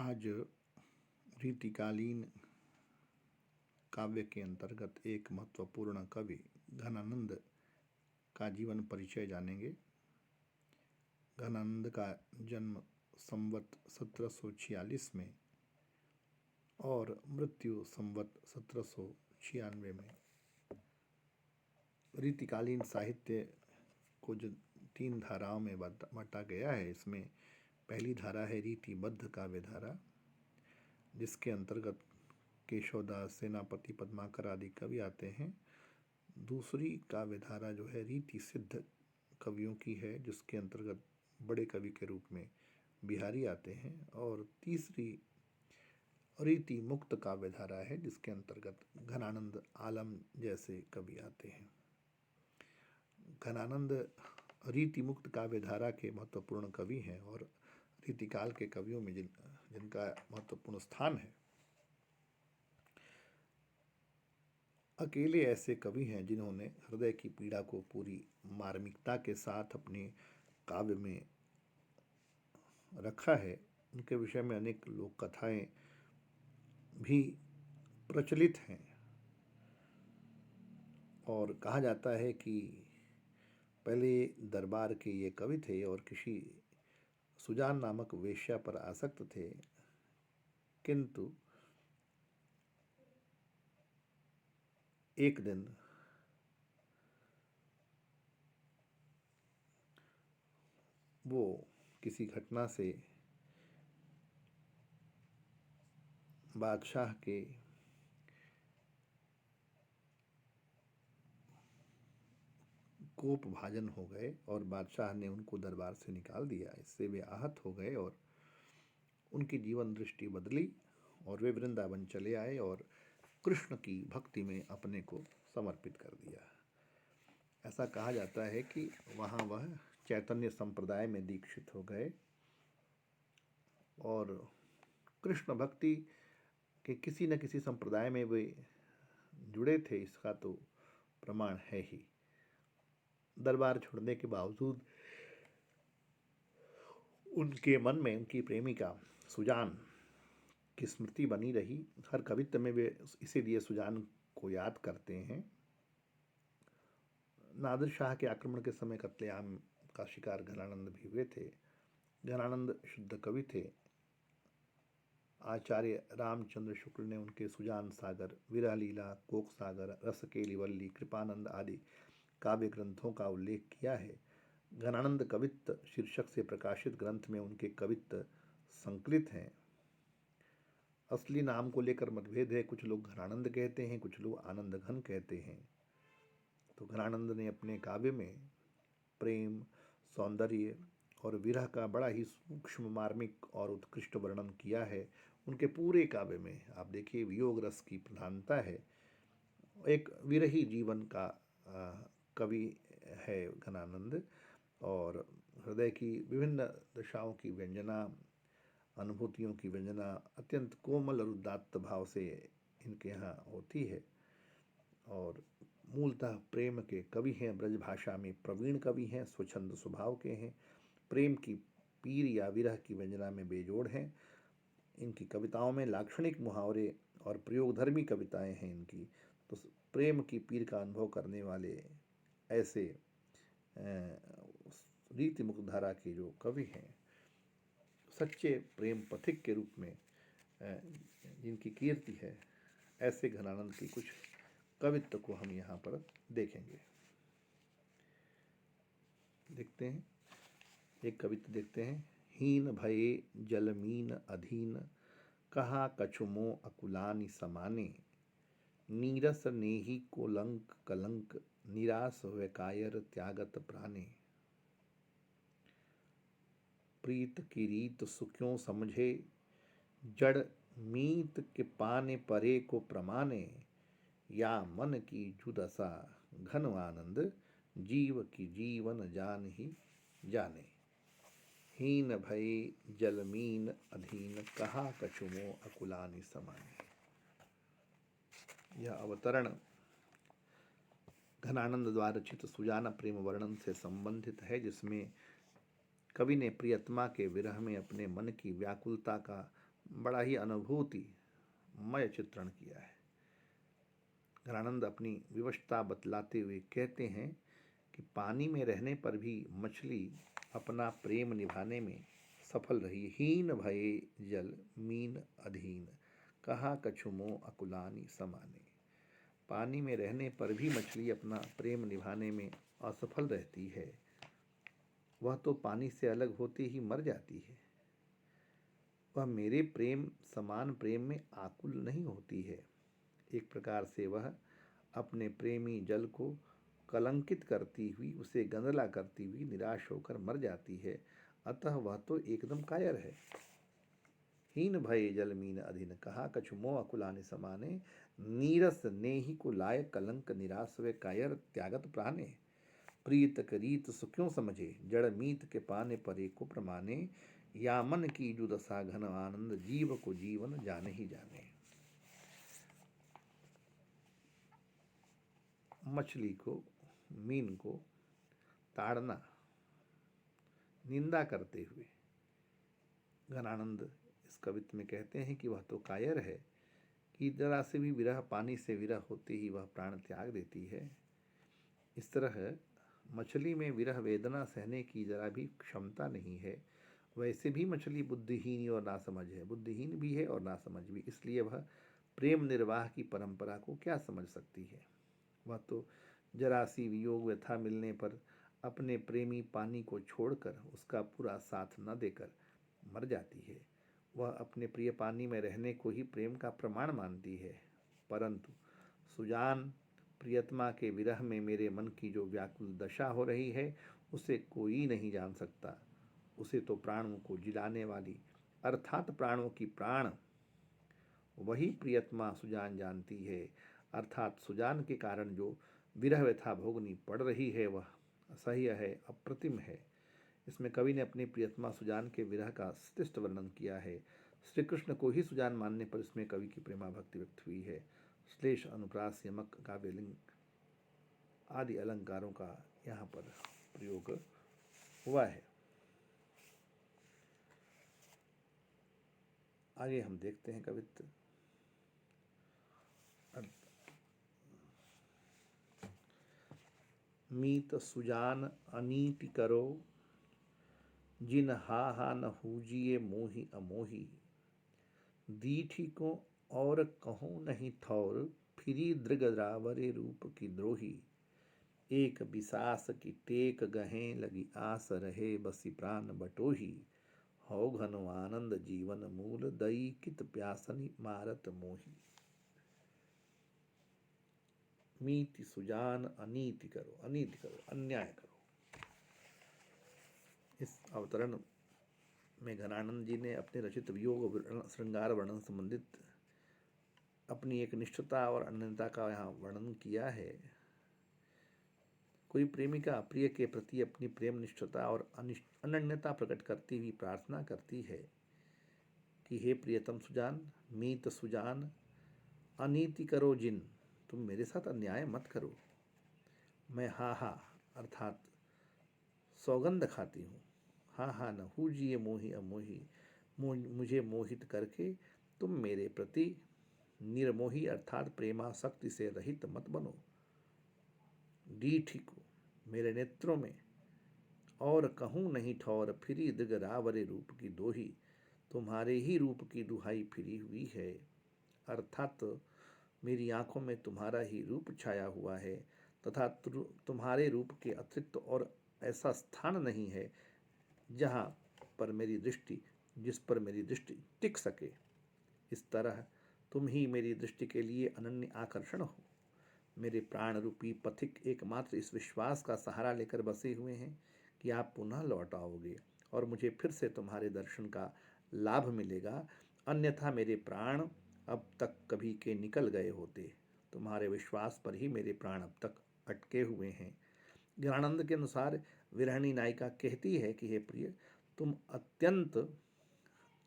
आज रीतिकालीन काव्य के अंतर्गत एक महत्वपूर्ण कवि घनानंद का जीवन परिचय जानेंगे। घनानंद का जन्म संवत 1746 में और मृत्यु संवत 1796 में। रीतिकालीन साहित्य को जो 3 धाराओं में बांटा गया है, इसमें पहली धारा है रीतिबद्ध काव्य धारा, जिसके अंतर्गत केशवदास, सेनापति, पद्माकर आदि कवि आते हैं। दूसरी काव्य धारा जो है रीति सिद्ध कवियों की है, जिसके अंतर्गत बड़े कवि के रूप में बिहारी आते हैं। और तीसरी रीति मुक्त काव्य धारा है, जिसके अंतर्गत घनानंद, आलम जैसे कवि आते हैं। घनानंद रीति मुक्त काव्य धारा के महत्वपूर्ण कवि हैं और रीतिकाल के कवियों में जिनका महत्वपूर्ण स्थान है। अकेले ऐसे कवि हैं जिन्होंने हृदय की पीड़ा को पूरी मार्मिकता के साथ अपने काव्य में रखा है। उनके विषय में अनेक लोक कथाएं भी प्रचलित हैं और कहा जाता है कि पहले दरबार के ये कवि थे और किसी सुजान नामक वेश्या पर आसक्त थे, किंतु एक दिन वो किसी घटना से बादशाह के कोप भाजन हो गए और बादशाह ने उनको दरबार से निकाल दिया। इससे वे आहत हो गए और उनकी जीवन दृष्टि बदली और वे वृंदावन चले आए और कृष्ण की भक्ति में अपने को समर्पित कर दिया। ऐसा कहा जाता है कि वहाँ वह चैतन्य संप्रदाय में दीक्षित हो गए और कृष्ण भक्ति के किसी न किसी संप्रदाय में वे जुड़े थे, इसका तो प्रमाण है ही। दरबार छोड़ने के बावजूद उनके मन में उनकी प्रेमिका सुजान की स्मृति बनी रही। हर कवित्व में वे इसीलिए सुजान को याद करते हैं। नादिर शाह के आक्रमण के समय कत्लेआम का शिकार घनानंद भी हुए थे। घनानंद शुद्ध कवि थे। आचार्य रामचंद्र शुक्ल ने उनके सुजान सागर, विरह लीला, कोक सागर, रसकेली वल्ली, कृपानंद आदि काव्य ग्रंथों का उल्लेख किया है। घनानंद कवित्त शीर्षक से प्रकाशित ग्रंथ में उनके कवित्त संकलित हैं। असली नाम को लेकर मतभेद है, कुछ लोग घनानंद कहते हैं, कुछ लोग आनंद घन कहते हैं। तो घनानंद ने अपने काव्य में प्रेम, सौंदर्य और विरह का बड़ा ही सूक्ष्म, मार्मिक और उत्कृष्ट वर्णन किया है। उनके पूरे काव्य में आप देखिए वियोग रस की प्रधानता है। एक विरही जीवन का कवि है घनानंद और हृदय की विभिन्न दशाओं की व्यंजना, अनुभूतियों की व्यंजना अत्यंत कोमल और उदात्त भाव से इनके यहाँ होती है और मूलतः प्रेम के कवि हैं। ब्रज भाषा में प्रवीण कवि हैं, स्वच्छंद स्वभाव के हैं, प्रेम की पीर या विरह की व्यंजना में बेजोड़ हैं। इनकी कविताओं में लाक्षणिक मुहावरे और प्रयोगधर्मी कविताएं हैं इनकी। तो प्रेम की पीर का अनुभव करने वाले ऐसे रीति मुक्त धारा के जो कवि हैं, सच्चे प्रेम पथिक के रूप में जिनकी कीर्ति है, ऐसे घनानंद की कुछ कवित्व को हम यहाँ पर देखेंगे। देखते हैं, एक कवित्व देखते हैं। हीन भये जलमीन अधीन, कहा कछुमो अकुलानि समाने, नीरस नेही कोलंक कलंक, निरास वैकायर त्यागत प्राणे। प्रीत की रीत सुख्यों समझे, जड़ मीत के पाने परे को प्रमाणे, या मन की जुदशा घन आनंद, जीव की जीवन जान ही जाने। हीन भय जलमीन अधीन, कहा कछुमो अकुलानि समाने। यह अवतरण घनानंद द्वारा रचित सुजाना प्रेम वर्णन से संबंधित है, जिसमें कवि ने प्रियतमा के विरह में अपने मन की व्याकुलता का बड़ा ही अनुभूतिमय चित्रण किया है। घनानंद अपनी विवशता बतलाते हुए कहते हैं कि पानी में रहने पर भी मछली अपना प्रेम निभाने में सफल रही। हीन भये जल मीन अधीन, कहा कछु मोह अकुलानी समाने। पानी में रहने पर भी मछली अपना प्रेम निभाने में असफल रहती है। वह तो पानी से अलग होते ही मर जाती है। वह मेरे प्रेम समान प्रेम में आकुल नहीं होती है। एक प्रकार से वह अपने प्रेमी जल को कलंकित करती हुई, उसे गंदला करती हुई निराश होकर मर जाती है। अतः वह तो एकदम कायर है। हीन भय जल मीन अधीन, कहा कछु मोह अकुलाने समाने। नीरस नेहि को लाय कलंक निराश वे, कायर त्यागत प्राणे। प्रीत करीत सुख्यों समझे, जड़ मीत के पाने परे को प्रमाने। या मन की जो दशा घन आनंद, जीव को जीवन जाने ही जाने। मछली को, मीन को ताड़ना, निंदा करते हुए घनानंद इस कवित्व में कहते हैं कि वह तो कायर है कि जरा से भी विरह, पानी से विरह होते ही वह प्राण त्याग देती है। इस तरह मछली में विरह वेदना सहने की जरा भी क्षमता नहीं है। वैसे भी मछली बुद्धिहीन और नासमझ है, बुद्धिहीन भी है और नासमझ भी, इसलिए वह प्रेम निर्वाह की परंपरा को क्या समझ सकती है। वह तो जरा सी वियोग व्यथा मिलने पर अपने प्रेमी पानी को छोड़कर उसका पूरा साथ न देकर मर जाती है। वह अपने प्रिय पानी में रहने को ही प्रेम का प्रमाण मानती है। परंतु सुजान प्रियतमा के विरह में मेरे मन की जो व्याकुल दशा हो रही है, उसे कोई नहीं जान सकता। उसे तो प्राणों को जिलाने वाली अर्थात प्राणों की प्राण वही प्रियतमा सुजान जानती है। अर्थात सुजान के कारण जो विरह व्यथा भोगनी पड़ रही है वह असह्य है, अप्रतिम है। इसमें कवि ने अपनी प्रियतमा सुजान के विरह का श्रेष्ठ वर्णन किया है। श्री कृष्ण को ही सुजान मानने पर इसमें कवि की प्रेमा भक्ति व्यक्त हुई है। श्लेष, अनुप्रास, यमक, काव्यलिंग आदि अलंकारों का यहाँ पर प्रयोग हुआ है। आगे हम देखते हैं कवित्व। मीत सुजान अनीति करो, जिन हा हा न हूजिए मोहि अमोही। दीठी को और कहूँ नहीं ठौर, फिरी दृगरावरे रूप की द्रोही। एक बिसास की टेक गहें, लगी आस रहे बसी प्राण बटोही। हौ घनो आनंद जीवन मूल, दई कित प्यासनी मारत मोही। मीति सुजान अनीति करो, अनीति करो, अन्याय करो। इस अवतरण में घनानंद जी ने अपने रचित वियोग श्रृंगार वर्णन संबंधित अपनी एक निष्ठता और अनन्यता का यहाँ वर्णन किया है। कोई प्रेमिका प्रिय के प्रति अपनी प्रेम निष्ठता और अनन्यता प्रकट करती हुई प्रार्थना करती है कि हे प्रियतम सुजान, मीत सुजान, अनीति करो जिन, तुम मेरे साथ अन्याय मत करो। मैं हा हा अर्थात सौगंध खाती हूँ, हा हा न हूजिए मोहि अमोही, मुझे मोहित करके तुम मेरे प्रति निर्मोही अर्थात प्रेमासक्ति से रहित मत बनो। डीठी को, मेरे नेत्रों में और कहूँ नहीं ठौर, फिरी दृगरावरे रूप की दोही। तुम्हारे ही रूप की दुहाई फिरी हुई है। अर्थात मेरी आंखों में तुम्हारा ही रूप छाया हुआ है तथा तुम्हारे रूप के अतिरिक्त और ऐसा स्थान नहीं है जहाँ पर मेरी दृष्टि, जिस पर मेरी दृष्टि टिक सके। इस तरह तुम ही मेरी दृष्टि के लिए अनन्य आकर्षण हो। मेरे प्राण रूपी पथिक एकमात्र इस विश्वास का सहारा लेकर बसे हुए हैं कि आप पुनः लौट आओगे और मुझे फिर से तुम्हारे दर्शन का लाभ मिलेगा, अन्यथा मेरे प्राण अब तक कभी के निकल गए होते। तुम्हारे विश्वास पर ही मेरे प्राण अब तक अटके हुए हैं। ज्ञानानंद के अनुसार विरहणी नायिका कहती है कि हे प्रिय, तुम अत्यंत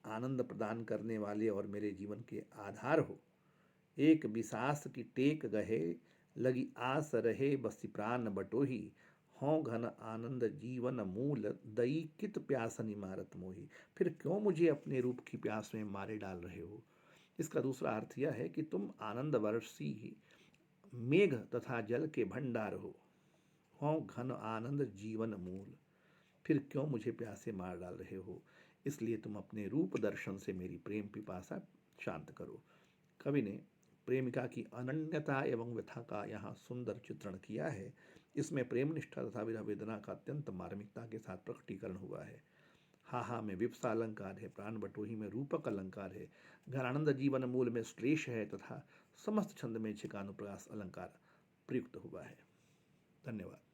आनंद प्रदान करने वाले और मेरे जीवन के आधार हो। एक बिसास की टेक गहे, लगी आस रहे बसी प्राण बटोही। हों घन आनंद जीवन मूल, दई कित प्यासन इमारत मोही। फिर क्यों मुझे अपने रूप की प्यास में मारे डाल रहे हो। इसका दूसरा अर्थ यह है कि तुम आनंद वर्षी मेघ तथा जल के भंडार हो घन आनंद जीवन मूल। फिर क्यों मुझे प्यासे मार डाल रहे हो। इसलिए तुम अपने रूप दर्शन से मेरी प्रेम पिपासा शांत करो। कवि ने प्रेमिका की अनन्यता एवं व्यथा का यहाँ सुंदर चित्रण किया है। इसमें प्रेम निष्ठा तथा विरह वेदना का अत्यंत मार्मिकता के साथ प्रकटीकरण हुआ है। हा हा में विप्सा अलंकार है, प्राण बटोही में रूपक अलंकार है, घनानंद जीवन मूल में श्लेष है तथा समस्त छंद में छिकानुप्रास अलंकार प्रयुक्त हुआ है। धन्यवाद।